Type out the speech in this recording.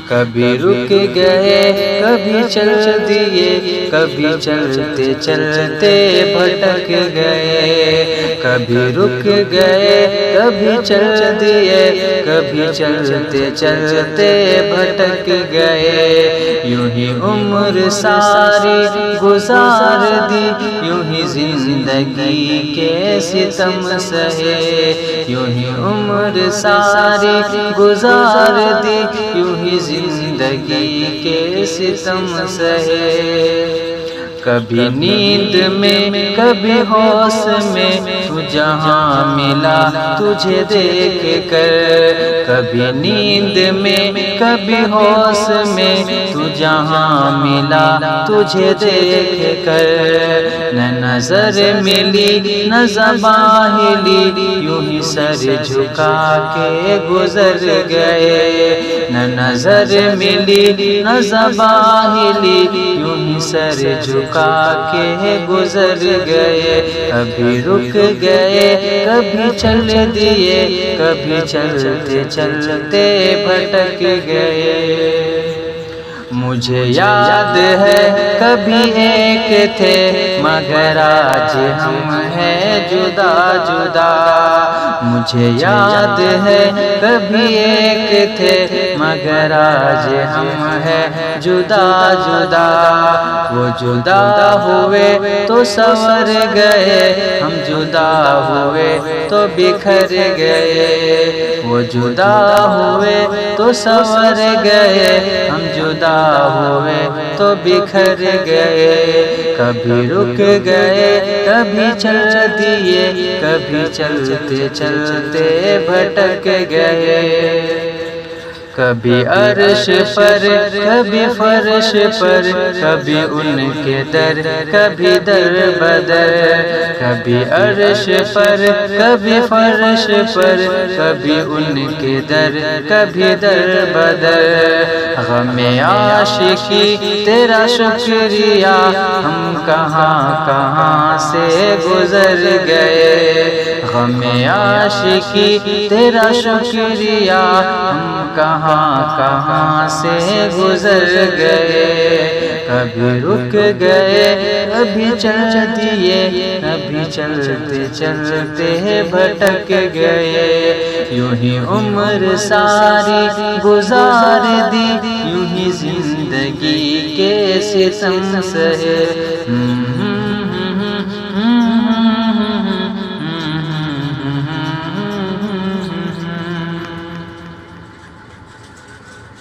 کبھی رک گئے کبھی چل دیے، کبھی چلتے چلتے بھٹک گئے، کبھی رک گئے کبھی چل دیے، کبھی چلتے چلتے بھٹک گئے، یوں ہی عمر ساری گزار دی، یوں ہی زندگی کے ستم سہے، یوں ہی عمر ساری گزار دی، یوں ہی زندگی کے ستم سہے، کبھی نیند میں کبھی ہوش میں تو جہاں ملا تجھے دیکھ کر، کبھی نیند میں کبھی ہوش میں تو جہاں ملا تجھے دیکھ کر، نہ نظر ملی نہ زبان ہلی، یوں ہی سر جھکا کے گزر گئے، نہ نظر ملی نہ زبان ہلی، یوں ہی سر جھکا کے گزر گئے، کبھی رک گئے کبھی چل دیے، کبھی چلتے چلتے بھٹک گئے، مجھے یاد ہے کبھی ایک تھے مگر آج ہم ہیں جدا جدا، مجھے یاد ہے کبھی ایک تھے مگر آج ہم ہیں جدا جدا، وہ جدا ہوئے تو سنور گئے، ہم جدا ہوئے تو بکھر گئے، وہ جدا ہوئے تو سنور گئے، ہم جدا ہوئے تو بکھر گئے، کبھی رک گئے کبھی چل دیے، کبھی چلتے چلتے بھٹک گئے، کبھی عرش پر کبھی فرش پر، کبھی ان کے در کبھی در بدر، کبھی عرش پر کبھی فرش پر، کبھی ان کے در کبھی در بدر، غم عاشقی تیرا شکریہ ہم کہاں کہاں سے گزر گئے، غم عاشقی تیرا شکریہ ہم کہاں کہاں سے گزر گئے، کبھی رک گئے کبھی چل دیے، کبھی چلتے چلتے بھٹک گئے، یوں ہی عمر ساری گزار دی، یوں ہی زندگی کے ستم سہے۔